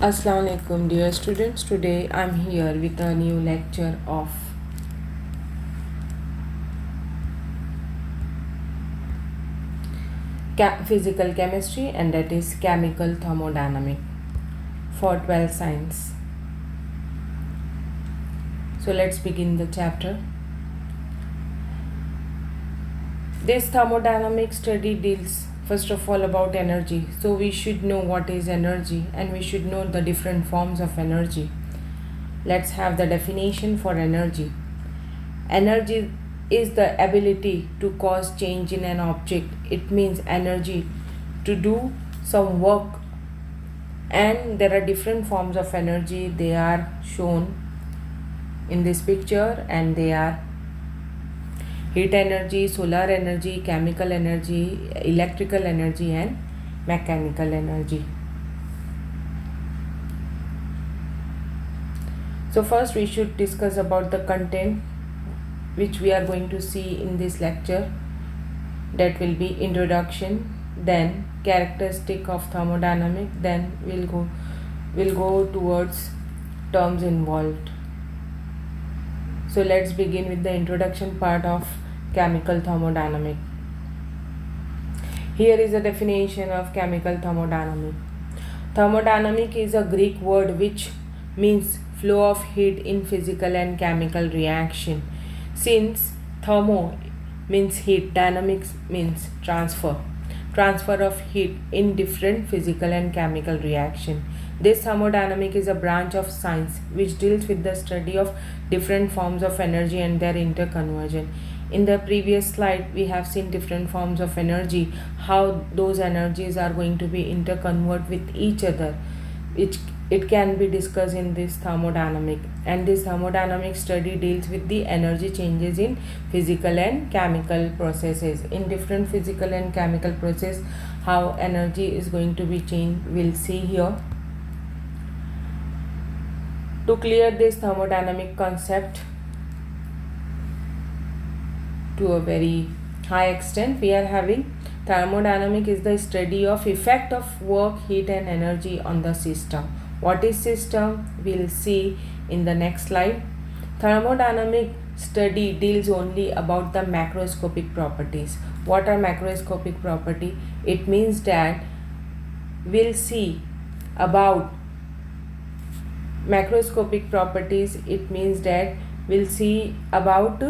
Assalamu alaikum dear students. Today I'm here with a new lecture of physical chemistry, and that is chemical thermodynamic for 12th science. So let's begin the chapter. This thermodynamic study deals first of all about energy. So we should know what is energy and we should know the different forms of energy. Let's have the definition for energy. Energy is the ability to cause change in an object. It means energy to do some work, and there are different forms of energy. They are shown in this picture, and they are heat energy, solar energy, chemical energy, electrical energy, and mechanical energy. So first we should discuss about the content which we are going to see in this lecture. That will be introduction, then characteristic of thermodynamic, then we'll go towards terms involved. So let's begin with the introduction part of chemical thermodynamic. Here is a definition of chemical thermodynamic. Thermodynamic is a Greek word which means flow of heat in physical and chemical reaction. Since thermo means heat, dynamics means transfer of heat in different physical and chemical reaction. This thermodynamic is a branch of science which deals with the study of different forms of energy and their interconversion. In the previous slide, we have seen different forms of energy, how those energies are going to be interconvert with each other, which it can be discussed in this thermodynamic. And this thermodynamic study deals with the energy changes in physical and chemical processes. In different physical and chemical process, how energy is going to be changed, we'll see here. To clear this thermodynamic concept to a very high extent, we are having thermodynamic is the study of effect of work, heat and energy on the system. What is system? We'll see in the next slide. Thermodynamic study deals only about the macroscopic properties. What are macroscopic property? It means that we'll see about macroscopic properties. It means that we'll see about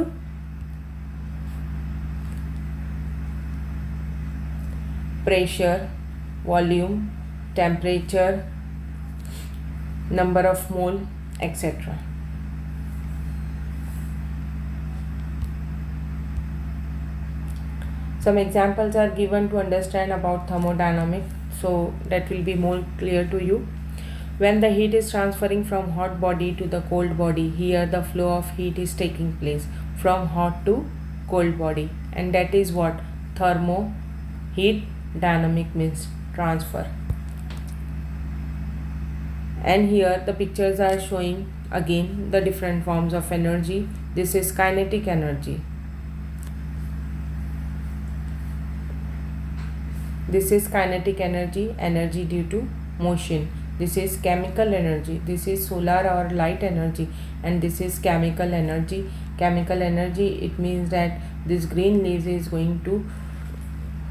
pressure, volume, temperature, number of mole, etc. Some examples are given to understand about thermodynamic, so that will be more clear to you. When the heat is transferring from hot body to the cold body, here the flow of heat is taking place from hot to cold body, and that is what thermo. Heat dynamic means transfer. And here the pictures are showing again the different forms of energy. This is kinetic energy. This is kinetic energy, energy due to motion. This is chemical energy. This is solar or light energy, and this is chemical energy. Chemical energy, it means that this green leaves is going to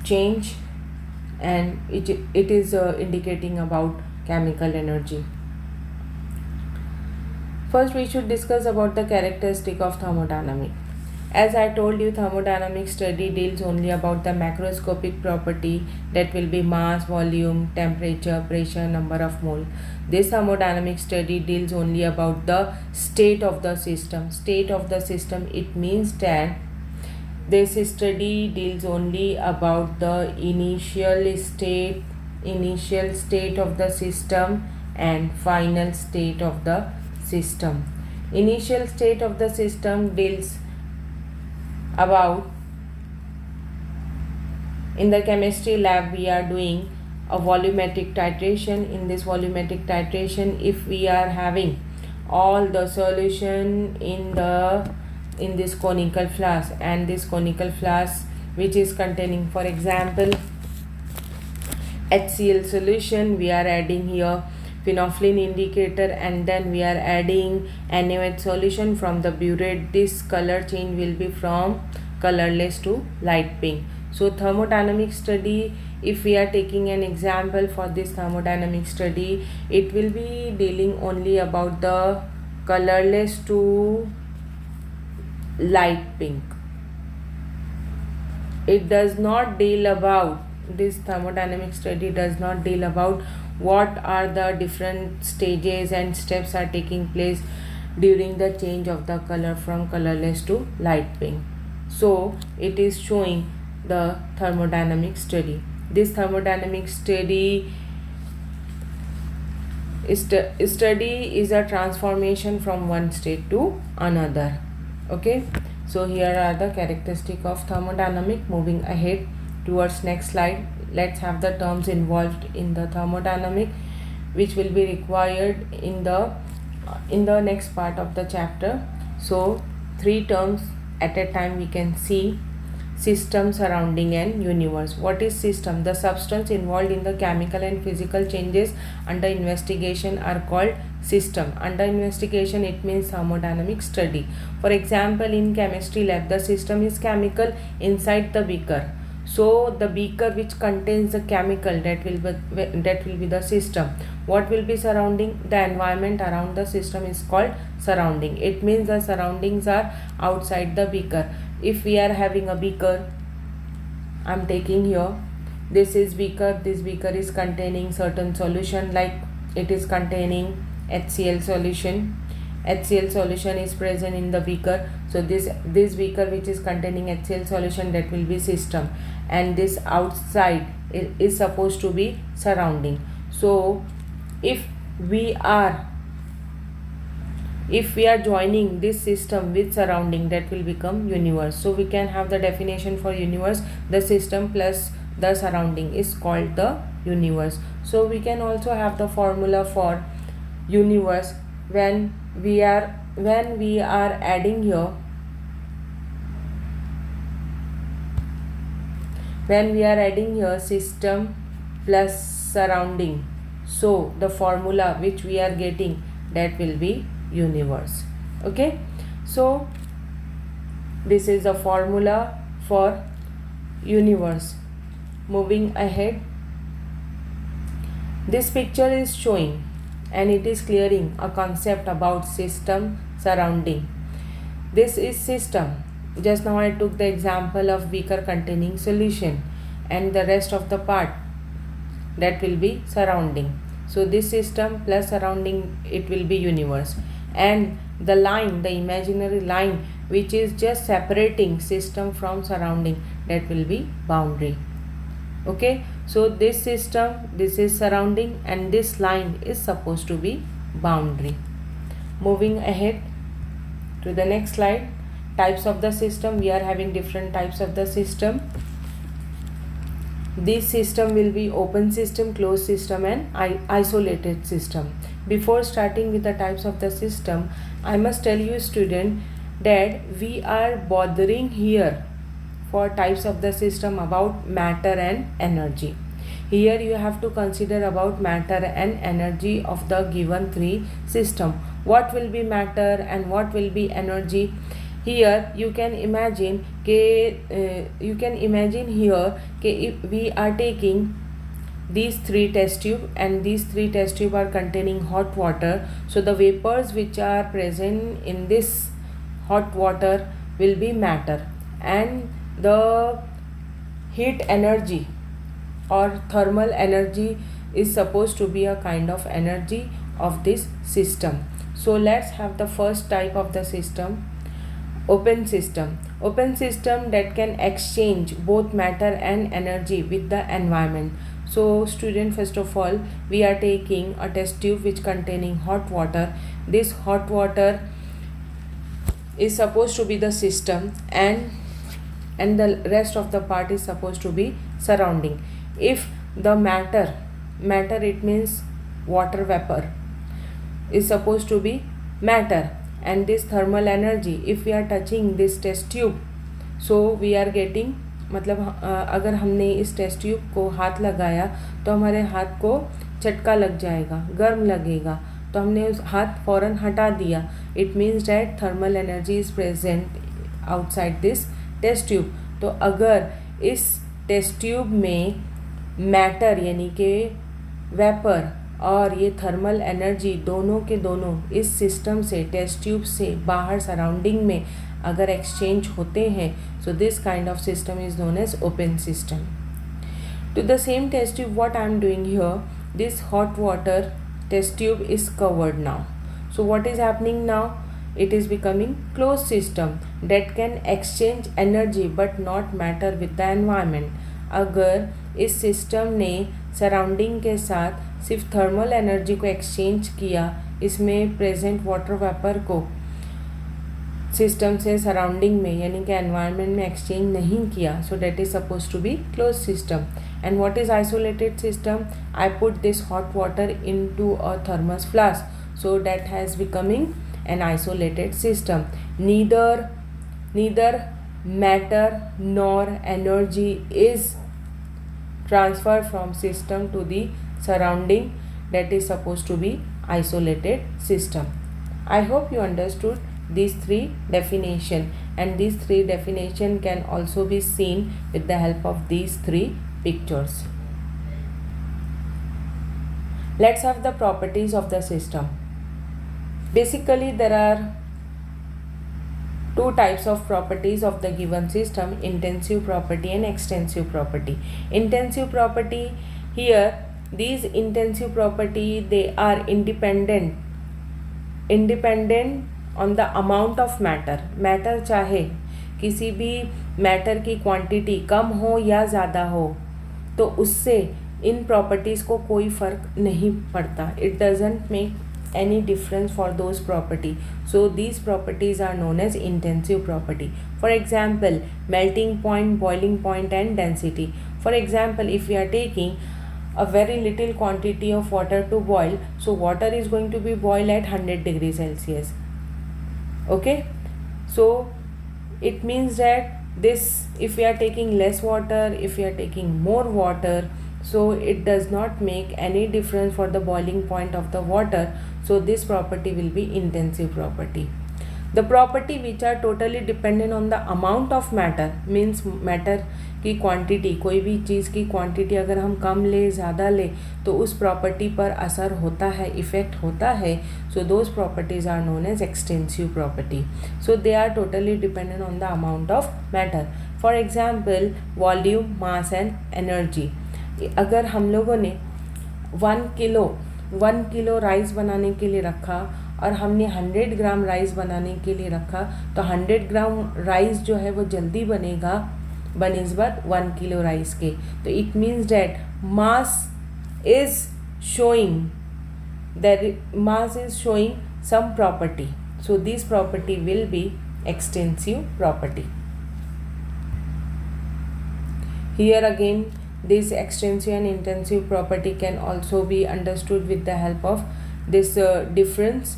change, and it is indicating about chemical energy. First, we should discuss about the characteristic of thermodynamic. As I told you, thermodynamic study deals only about the macroscopic property, that will be mass, volume, temperature, pressure, number of mole. This thermodynamic study deals only about the state of the system. State of the system, it means that this study deals only about the initial state of the system and final state of the system. Initial state of the system deals about, in the chemistry lab we are doing a volumetric titration. In this volumetric titration, if we are having all the solution in this conical flask, and this conical flask which is containing, for example, HCl solution, we are adding here phenolphthalein indicator, and then we are adding NaOH solution from the burette. This color change will be from colorless to light pink. So thermodynamic study, if we are taking an example for this thermodynamic study, it will be dealing only about the colorless to light pink. It does not deal about, this thermodynamic study does not deal about what are the different stages and steps are taking place during the change of the color from colorless to light pink. So it is showing the thermodynamic study. This thermodynamic study is a transformation from one state to another. Okay, so here are the characteristics of thermodynamic. Moving ahead towards next slide, let's have the terms involved in the thermodynamic, which will be required in the next part of the chapter. So 3 terms at a time we can see: system, surrounding, and universe. What is system? The substance involved in the chemical and physical changes under investigation are called system. Under investigation, it means thermodynamic study. For example, in chemistry lab, the system is chemical inside the beaker. So the beaker which contains the chemical, that will be the system. What will be surrounding? The environment around the system is called surrounding. It means the surroundings are outside the beaker. If we are having a beaker, I am taking here, this is beaker. This beaker is containing certain solution, like it is containing HCl solution. HCl solution is present in the beaker. So this beaker which is containing HCl solution, that will be system, and this outside is supposed to be surrounding. So if we are joining this system with surrounding, that will become universe. So we can have the definition for universe: the system plus the surrounding is called the universe. So we can also have the formula for universe when we are adding here, system plus surrounding. So the formula which we are getting, that will be universe. Okay, so this is the formula for universe. Moving ahead, this picture is showing and it is clearing a concept about system, surrounding. This is system. Just now I took the example of beaker containing solution, and the rest of the part, that will be surrounding. So this system plus surrounding, it will be universe. And the line, the imaginary line which is just separating system from surrounding, that will be boundary. Okay, so this system, this is surrounding, and this line is supposed to be boundary. Moving ahead to the next slide, types of the system. We are having different types of the system. This system will be open system, closed system, and isolated system. Before starting with the types of the system, I must tell you, student, that we are bothering here for types of the system about matter and energy. Here you have to consider about matter and energy of the given 3 system. What will be matter and what will be energy? Here you can imagine here if we are taking these 3 test tube, and these 3 test tube are containing hot water. So the vapors which are present in this hot water will be matter, and the heat energy or thermal energy is supposed to be a kind of energy of this system. So let's have the first type of the system, open system. Open system that can exchange both matter and energy with the environment. So student, first of all, we are taking a test tube which containing hot water. This hot water is supposed to be the system, and the rest of the part is supposed to be surrounding. If the matter it means water vapor, is supposed to be matter, and this thermal energy, if we are touching this test tube, so we are getting, मतलब अगर हमने इस test tube को हाथ लगाया तो हमारे हाथ को झटका लग जाएगा, गर्म लगेगा, तो हमने उस हाथ फ़ौरन हटा दिया. It means that thermal energy is present outside this test tube. तो अगर इस टेस्ट ट्यूब में मैटर यानी कि वेपर और ये थर्मल एनर्जी दोनों के दोनों इस सिस्टम से, टेस्ट ट्यूब से बाहर सराउंडिंग में अगर एक्सचेंज होते हैं, so this kind of system is known as open system. To the same test tube, what I am doing here, this hot water test tube is covered now. So what is happening now? It is becoming closed system that can exchange energy but not matter with the environment. अगर इस system ने surrounding के साथ सिर्फ thermal energy को exchange किया, इसमें present water vapour को सिस्टम से सराउंडिंग में यानी कि एनवायरनमेंट में एक्सचेंज नहीं किया, so that is suppose to be close system. And what is isolated system? I put this hot water into a thermos flask, so that has becoming an isolated system. Neither matter nor energy is transferred from system to the surrounding, that is supposed to be isolated system. I hope you understood these three definition, and these three definition can also be seen with the help of these three pictures. Let's have the properties of the system. Basically, there are two types of properties of the given system: intensive property and extensive property. Intensive property, here these intensive property, they are independent on the amount of matter. Matter चाहे किसी भी matter की quantity कम हो या ज़्यादा हो, तो उससे इन प्रॉपर्टीज़ को कोई फ़र्क नहीं पड़ता. It doesn't make any difference for those property. So these properties are known as intensive property. For example, melting point, boiling point and density. For example, if we are taking a very little quantity of water to boil, so water is going to be boiled at 100 degrees Celsius. Okay, so it means that this, if we are taking less water, if we are taking more water, so it does not make any difference for the boiling point of the water. So this property will be intensive property. The property which are totally dependent on the amount of matter, means matter की quantity, कोई भी चीज़ की quantity अगर हम कम ले ज़्यादा ले तो उस property पर असर होता है, effect होता है. So those properties are known as extensive property. So they are totally dependent on the amount of matter. For example, volume, mass and energy. अगर हम लोगों ने 1 किलो राइस बनाने के लिए रखा और हमने 100 ग्राम राइस बनाने के लिए रखा, तो 100 ग्राम राइस जो है वो जल्दी बनेगा बनिस्बत 1 किलो राइस के. तो it means that mass is showing sum property. So this property will be extensive property. Here again, this extensive and intensive property can also be understood with the help of this difference.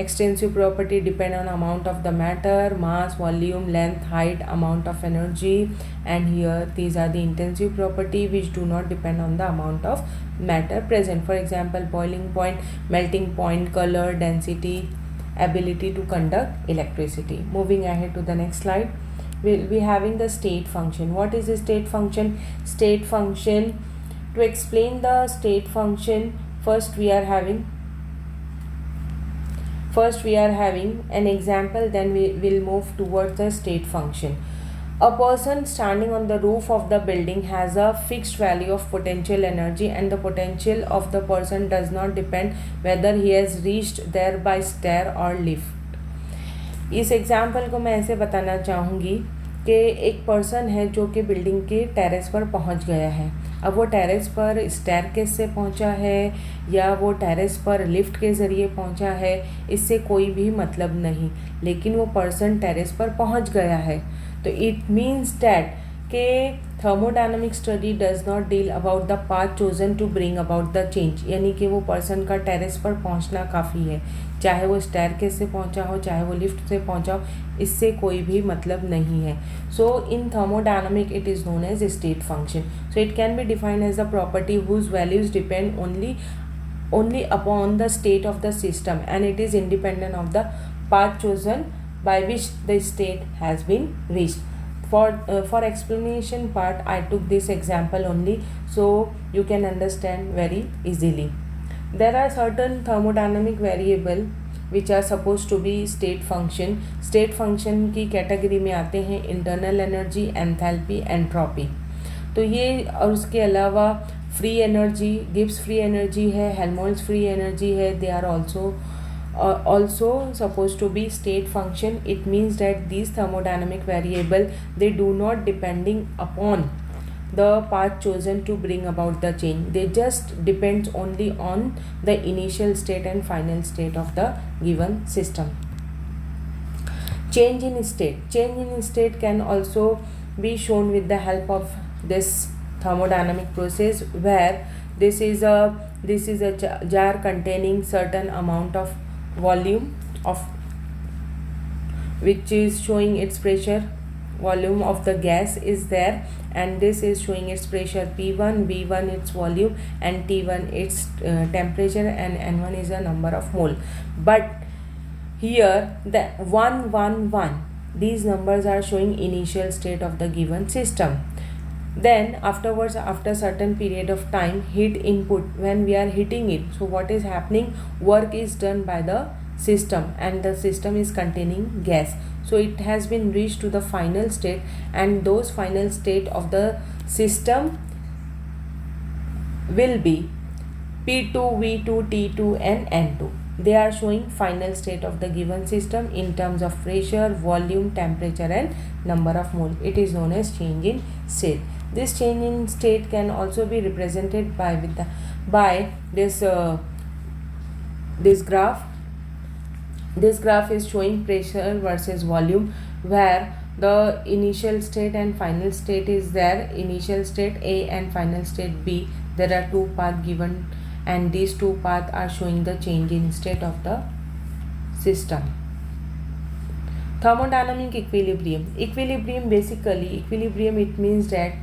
Extensive property depend on amount of the matter, mass, volume, length, height, amount of energy, and here these are the intensive property which do not depend on the amount of matter present. For example, boiling point, melting point, color, density, ability to conduct electricity. Moving ahead to the next slide, we'll be having the state function. What is the state function? State function, to explain the state function, first we are having an example, then we will move towards the state function. A person standing on the roof of the building has a fixed value of potential energy, and the potential of the person does not depend whether he has reached there by stair or lift. इस example को मैं ऐसे बताना चाहूँगी कि एक person है जो कि बिल्डिंग के टेरेस पर पहुँच गया है. अब वो टेरेस पर स्टेयरकेस से पहुँचा है या वो टेरेस पर लिफ्ट के ज़रिए पहुँचा है, इससे कोई भी मतलब नहीं, लेकिन वो पर्सन टेरेस पर पहुँच गया है. तो इट मीन्स डैट कि thermodynamic study does not deal about the path chosen to bring about the change. यानी कि वो पर्सन का टेरेस पर पहुंचना काफ़ी है, चाहे वो स्टेयरकेस से पहुंचा हो, चाहे वो लिफ्ट से पहुंचा हो, इससे कोई भी मतलब नहीं है. So in thermodynamic it is known as state function. So it can be defined as the property whose values depend only only upon the state of the system, and it is independent of the path chosen by which the state has been reached. For explanation part, I took this example only so you can understand very easily. There are certain thermodynamic variable which are supposed to be state function. State function की category में आते हैं internal energy, enthalpy, entropy. तो ये और उसके अलावा free energy, Gibbs free energy है, हेल्महोल्ट्ज़ फ्री एनर्जी है. They are also supposed to be state function. It means that these thermodynamic variable, they do not depending upon the path chosen to bring about the change. They just depends only on the initial state and final state of the given system. Change in state can also be shown with the help of this thermodynamic process, where this is a jar containing certain amount of volume of which is showing its pressure. Volume of the gas is there, and this is showing its pressure P1, V1 its volume, and T1 its temperature, and N1 is a number of mole. But here the 1, 1, 1, these numbers are showing initial state of the given system. Then afterwards, after certain period of time, heat input, when we are heating it, so what is happening, work is done by the system, and the system is containing gas. So it has been reached to the final state, and those final state of the system will be P2, V2, T2 and N2. They are showing final state of the given system in terms of pressure, volume, temperature and number of mole. It is known as change in state. This change in state can also be represented by this graph. This graph is showing pressure versus volume, where the initial state and final state is there. Initial state A and final state B. There are two paths given, and these two paths are showing the change in state of the system. Thermodynamic equilibrium. Basically, it means that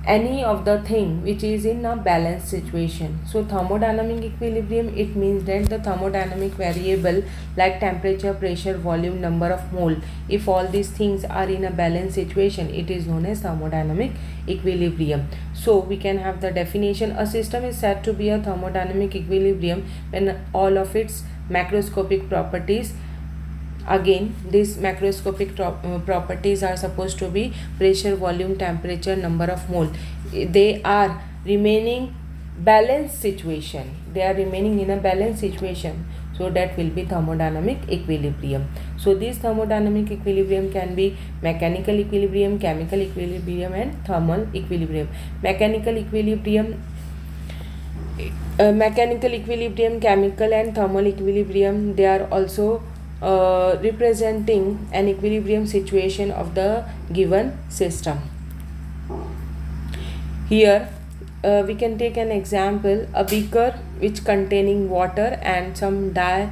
any of the thing which is in a balanced situation. So thermodynamic equilibrium, it means that the thermodynamic variable like temperature, pressure, volume, number of mole, if all these things are in a balanced situation, it is known as thermodynamic equilibrium. So we can have the definition: a system is said to be a thermodynamic equilibrium when all of its macroscopic properties, again these macroscopic properties are supposed to be pressure, volume, temperature, number of mole, they are remaining balanced situation. They are remaining in a balanced situation. So that will be thermodynamic equilibrium. So this thermodynamic equilibrium can be mechanical equilibrium, chemical equilibrium and thermal equilibrium. Mechanical equilibrium, chemical and thermal equilibrium, they are also representing an equilibrium situation of the given system. Here we can take an example: a beaker which containing water and some dye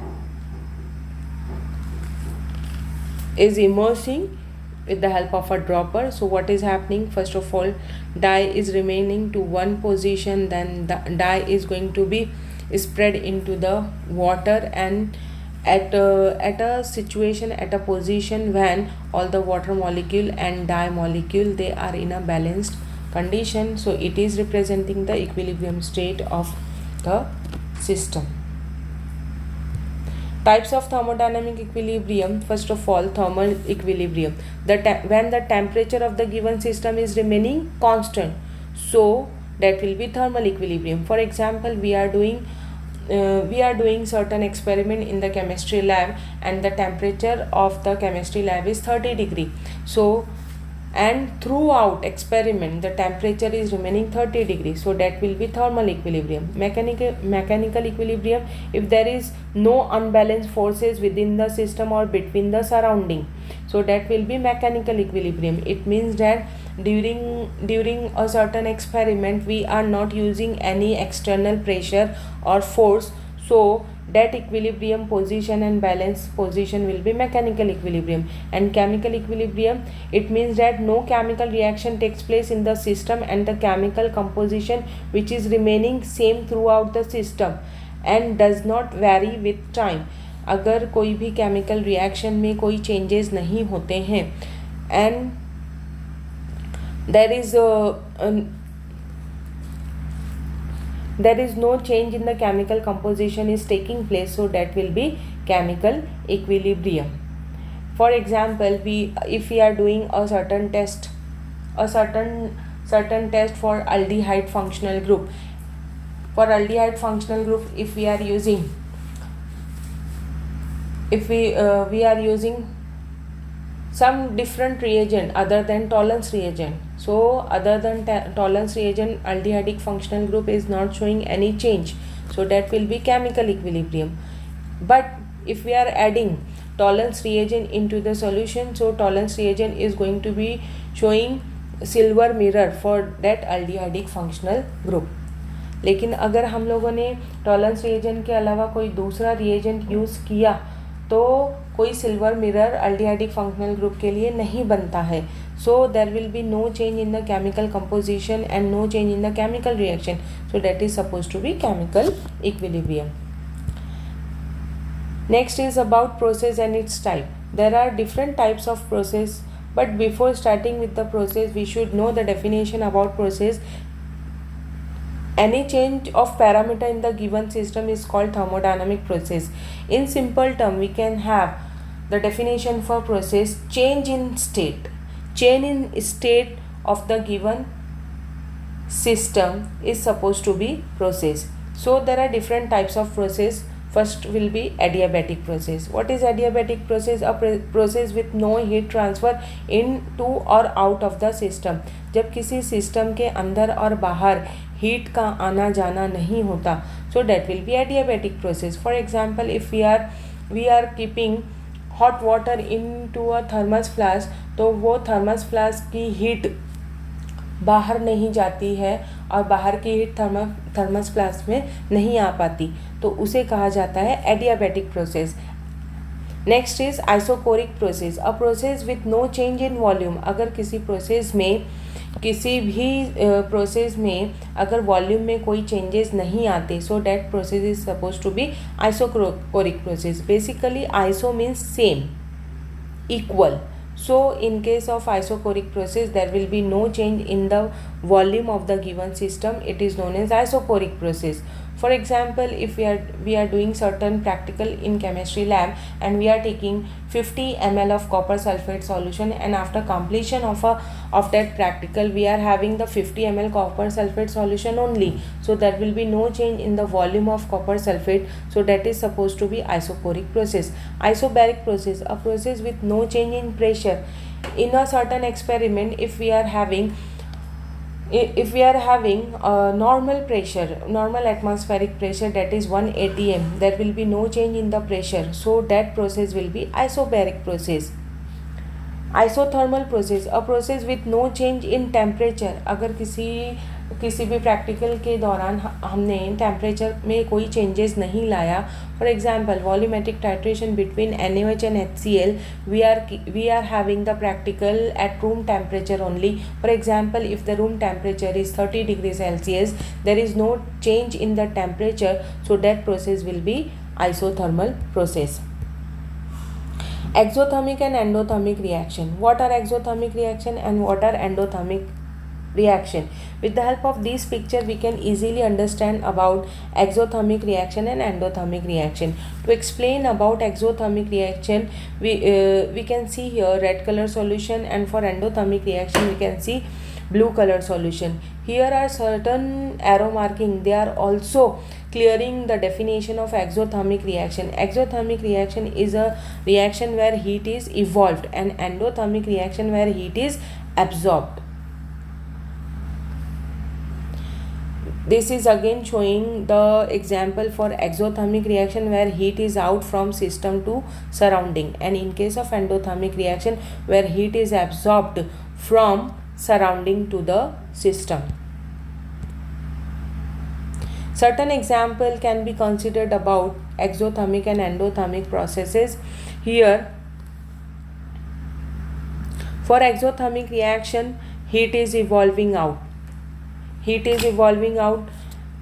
is immersing with the help of a dropper. So what is happening? First of all, dye is remaining to one position, then the dye is going to be spread into the water, and at a situation, at a position when all the water molecule and dye molecule, they are in a balanced condition. So it is representing the equilibrium state of the system. Types of thermodynamic equilibrium. First of all, thermal equilibrium, when the temperature of the given system is remaining constant, so that will be thermal equilibrium. For example, we are doing certain experiment in the chemistry lab, and the temperature of the chemistry lab is 30 degree. So, and throughout experiment the temperature is remaining 30 degrees, so that will be thermal equilibrium. Mechanical equilibrium, if there is no unbalanced forces within the system or between the surrounding, so that will be mechanical equilibrium. It means that during a certain experiment we are not using any external pressure or force, so that equilibrium position and balance position will be mechanical equilibrium. And chemical equilibrium, it means that no chemical reaction takes place in the system and the chemical composition which is remaining same throughout the system and does not vary with time. अगर कोई भी chemical reaction में कोई changes नहीं होते हैं and there is no change in the chemical composition is taking place, so that will be chemical equilibrium. For example, if we are doing a certain test for aldehyde functional group, for aldehyde functional group, if we are using some different reagent other than Tollens reagent. So other than Tollens reagent, aldehydic functional group is not showing any change, so that will be chemical equilibrium. But if we are adding Tollens reagent into the solution, so Tollens reagent is going to be showing silver mirror for that aldehydic functional group. लेकिन अगर हम लोगों ने tolerance reagent के अलावा कोई दूसरा reagent use किया तो कोई silver mirror aldehydic functional group के लिए नहीं बनता है. So there will be no change in the chemical composition and no change in the chemical reaction, so that is suppose to be chemical equilibrium. Next is about process and its type. There are different types of process, but before starting with the process we should know the definition about process. Any change of parameter in the given system is called thermodynamic process. In simple term, we can have the definition for process: change in state. Change in state of the given system is supposed to be process. So there are different types of process. First will be adiabatic process. What is adiabatic process? A process with no heat transfer into or out of the system. जब किसी system के अंदर और बाहर heat का आना जाना नहीं होता, so that will be adiabatic process. For example, if we are keeping hot water into a thermos flask, तो वो thermos flask की हीट बाहर नहीं जाती है और बाहर की हीट थर्मस फ्लास्क में नहीं आ पाती, तो उसे कहा जाता है adiabatic process. Next is isochoric process. A process with no change in volume. अगर किसी भी प्रोसेस में अगर वॉल्यूम में कोई चेंजेस नहीं आते, so that process is suppose to be isochoric process. Basically iso means same, equal. So in case of isochoric process, there will be no change in the volume of the given system. It is known as isochoric process. For example, if we are doing certain practical in chemistry lab and we are taking 50 ml of copper sulfate solution, and after completion of that practical we are having the 50 ml copper sulfate solution only, so there will be no change in the volume of copper sulfate, so that is supposed to be isochoric process. Isobaric process, a process with no change in pressure. In a certain experiment, if we are having normal pressure, normal atmospheric pressure, that is 1 atm, there will be no change in the pressure, so that process will be isobaric process. Isothermal process, a process with no change in temperature. अगर किसी भी practical के दौरान हमने temperature में कोई changes नहीं लाया, for example volumetric titration between NaOH and HCl, we are having the practical at room temperature only. For example, if the room temperature is 30 degrees Celsius, there is no change in the temperature, so that process will be isothermal process. Exothermic and endothermic reaction. What are exothermic reaction and what are endothermic reaction? With the help of this picture, we can easily understand about exothermic reaction and endothermic reaction. To explain about exothermic reaction, we can see here red color solution, and for endothermic reaction we can see blue color solution. Here are certain arrow marking, they are also clearing the definition of exothermic reaction. Exothermic reaction is a reaction where heat is evolved, and endothermic reaction where heat is absorbed. This is again showing the example for exothermic reaction where heat is out from system to surrounding, and in case of endothermic reaction where heat is absorbed from surrounding to the system. Certain example can be considered about exothermic and endothermic processes. Here, for exothermic reaction, heat is evolving out. Heat is evolving out.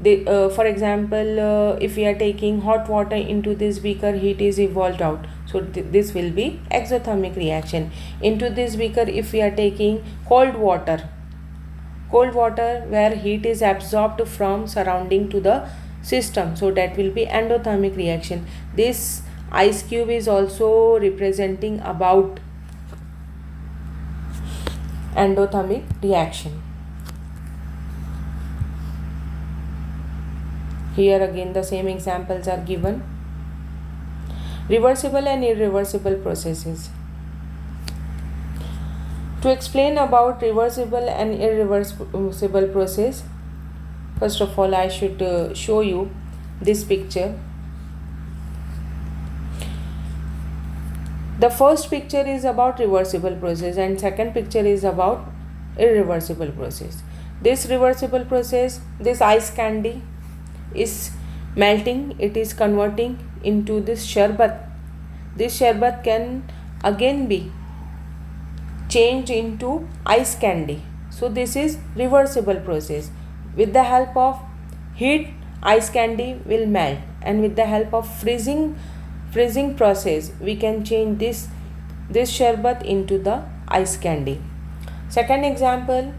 For example, if we are taking hot water into this beaker, heat is evolved out. So this will be exothermic reaction. Into this beaker, if we are taking cold water where heat is absorbed from surrounding to the system, so that will be endothermic reaction. This ice cube is also representing about endothermic reaction. Here again the same examples are given. Reversible and irreversible processes. To explain about reversible and irreversible process, first of all I should show you this picture. The first picture is about reversible process and second picture is about irreversible process. This reversible process, this ice candy is melting, it is converting into this sharbat. This sharbat can again be changed into ice candy. So this is reversible process. With the help of heat, ice candy will melt, and with the help of freezing process, we can change this sharbat into the ice candy. Second example,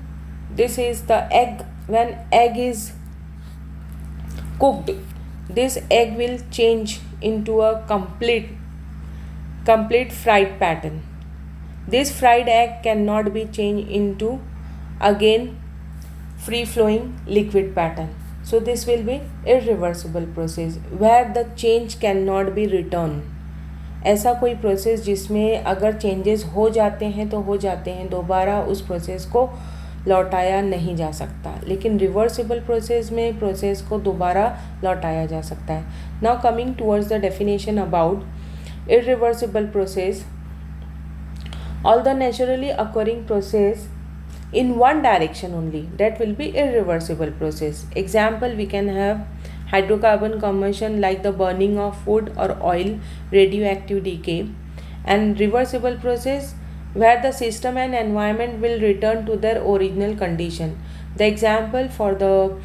this is the egg. When egg is cooked, this egg will change into a complete fried pattern. This fried egg cannot be changed into again free flowing liquid pattern. So this will be irreversible process where the change cannot be returned. ऐसा कोई process जिसमें अगर changes हो जाते हैं तो हो जाते हैं, दोबारा उस प्रोसेस को लौटाया नहीं जा सकता. लेकिन रिवर्सिबल प्रोसेस में प्रोसेस को दोबारा लौटाया जा सकता है. Now coming towards the definition about irreversible process. All the naturally occurring process in one direction only, that will be irreversible process. Example, we can have hydrocarbon combustion like the burning of wood or oil, radioactive decay, and reversible process where the system and environment will return to their original condition. The example for the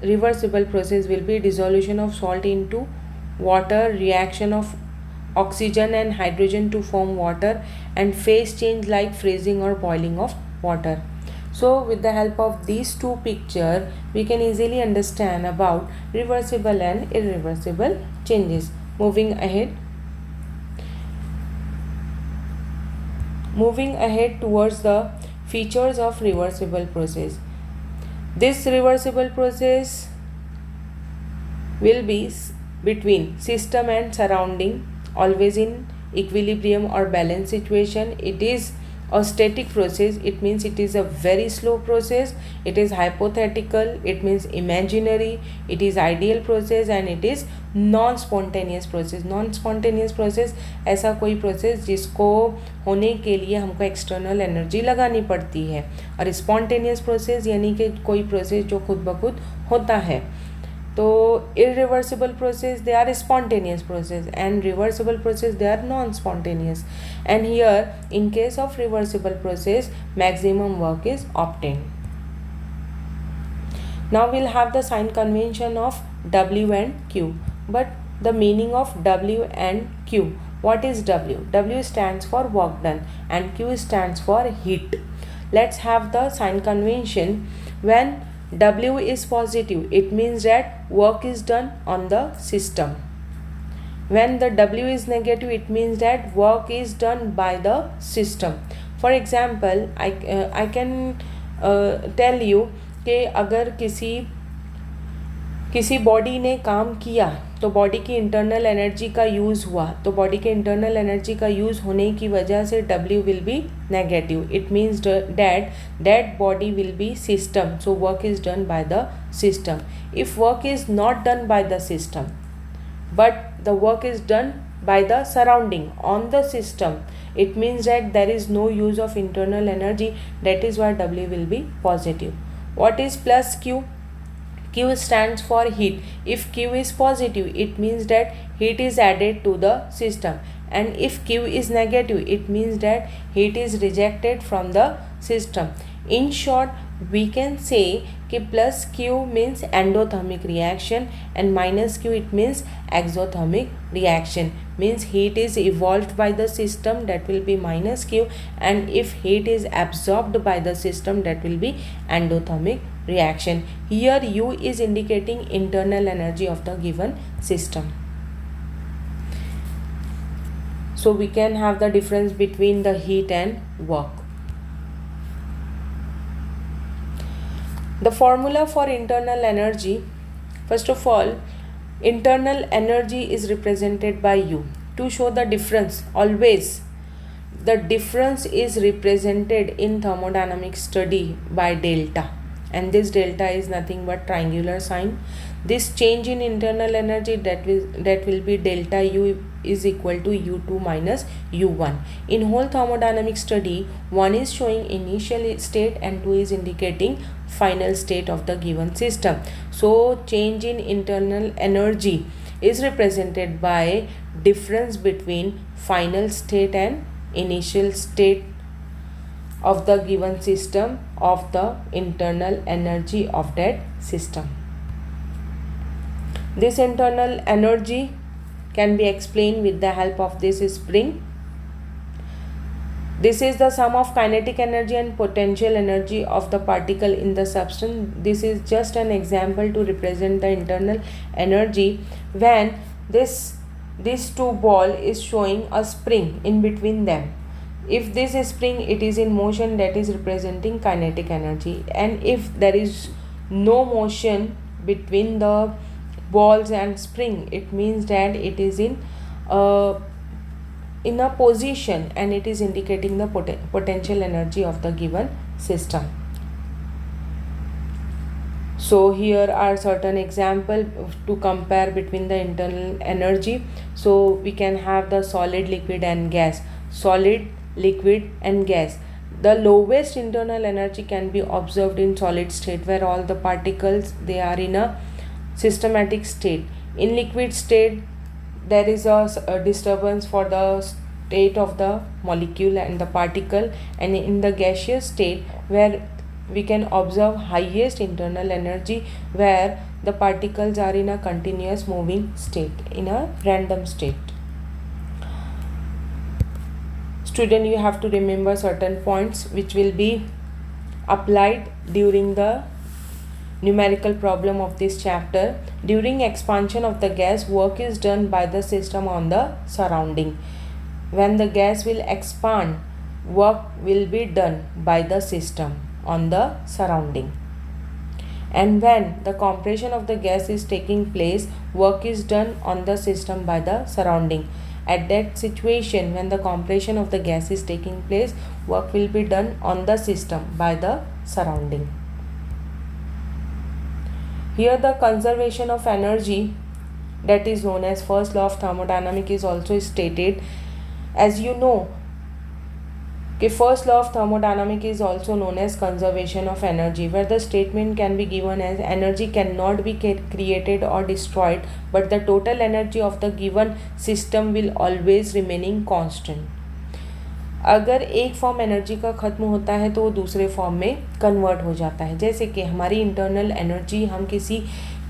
reversible process will be dissolution of salt into water, reaction of oxygen and hydrogen to form water, and phase change like freezing or boiling of water. So with the help of these two pictures, we can easily understand about reversible and irreversible changes. Moving ahead towards the features of reversible process. This reversible process will be between system and surrounding, always in equilibrium or balance situation. It is a static process. It means it is a very slow process. It is hypothetical. It means imaginary. It is ideal process and it is non-spontaneous process. Non-spontaneous process ऐसा कोई process जिसको होने के लिए हमको external energy लगानी पड़ती है, और spontaneous process यानी कि कोई process जो खुद ब खुद होता है. तो irreversible process they are spontaneous process, and reversible process they are non-spontaneous. And here in case of reversible process, maximum work is obtained. Now we'll have the sign convention of W and Q. But the meaning of W and Q. What is W? W stands for work done and Q stands for heat. Let's have the sign convention. When W is positive, it means that work is done on the system. When the W is negative, it means that work is done by the system. For example, I can tell you कि अगर किसी body ने काम किया तो body की internal energy का use हुआ, तो बॉडी के इंटरनल एनर्जी का यूज़ होने की वजह से W will be negative. It means that body will be system, so work is done by the system. If work is not done by the system but the work is done by the surrounding on the system, it means that there is no use of internal energy. That is why W will be positive. What is plus Q? Q stands for heat. If Q is positive, it means that heat is added to the system, and if Q is negative, it means that heat is rejected from the system. In short, we can say कि plus Q means endothermic reaction and minus Q it means exothermic reaction. Means heat is evolved by the system, that will be minus Q, and if heat is absorbed by the system, that will be endothermic reaction. Here U is indicating internal energy of the given system. So we can have the difference between the heat and work. The formula for internal energy, first of all, internal energy is represented by U. To show the difference, always the difference is represented in thermodynamic study by delta, and this delta is nothing but triangular sign. This change in internal energy, that will be delta U is equal to U2 minus U1. In whole thermodynamic study, 1 is showing initial state and 2 is indicating final state of the given system. So change in internal energy is represented by difference between final state and initial state of the given system of the internal energy of that system. This internal energy can be explained with the help of this spring. This is the sum of kinetic energy and potential energy of the particle in the substance. This is just an example to represent the internal energy when this two ball is showing a spring in between them. If this spring it is in motion, that is representing kinetic energy, and if there is no motion between the balls and spring, it means that it is in a position and it is indicating the potential energy of the given system. So here are certain examples to compare between the internal energy. So we can have the solid, liquid and gas. Solid, liquid and gas. The lowest internal energy can be observed in solid state, where all the particles they are in a systematic state. In liquid state, there is a disturbance for the state of the molecule and the particle, and in the gaseous state, where we can observe highest internal energy, where the particles are in a continuous moving state, in a random state. Student, you have to remember certain points which will be applied during the numerical problem of this chapter. During expansion of the gas, work is done by the system on the surrounding. When the gas will expand, work will be done by the system on the surrounding. And when the compression of the gas is taking place, work is done on the system by the surrounding. At that situation, when the compression of the gas is taking place, work will be done on the system by the surrounding. Here the conservation of energy, that is known as first law of thermodynamics, is also stated. As you know, the first law of thermodynamics is also known as conservation of energy, where the statement can be given as energy cannot be created or destroyed, but the total energy of the given system will always remaining constant. अगर एक form energy का ख़त्म होता है तो वो दूसरे form में कन्वर्ट हो जाता है. जैसे कि हमारी इंटरनल एनर्जी हम किसी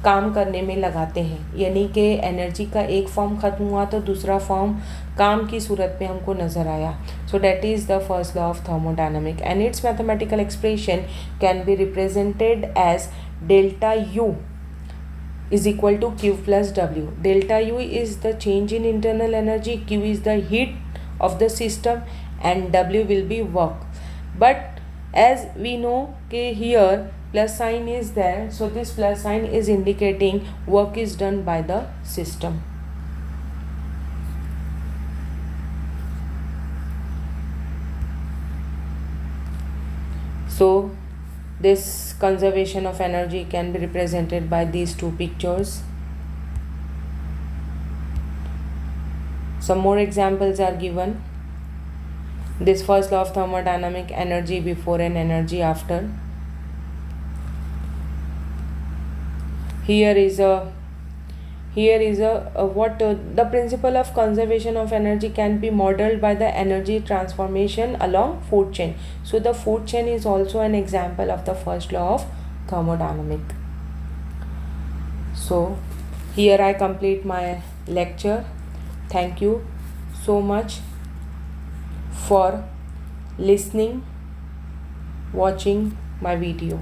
काम करने में लगाते हैं, यानी कि एनर्जी का एक फॉर्म ख़त्म हुआ तो दूसरा फॉर्म काम की सूरत में हमको नज़र आया. So that is the first law of thermodynamic and its mathematical expression can be represented as delta U is equal to Q plus W. Delta U is the change in internal energy, Q is the heat of the system and W will be work. But as we know कि here plus sign is there, so this plus sign is indicating work is done by the system. So this conservation of energy can be represented by these two pictures. Some more examples are given. This first law of thermodynamic, energy before and energy after. here is a what the principle of conservation of energy can be modeled by the energy transformation along food chain. So the food chain is also an example of the first law of thermodynamic. So here I complete my lecture. Thank you so much for listening, watching my video.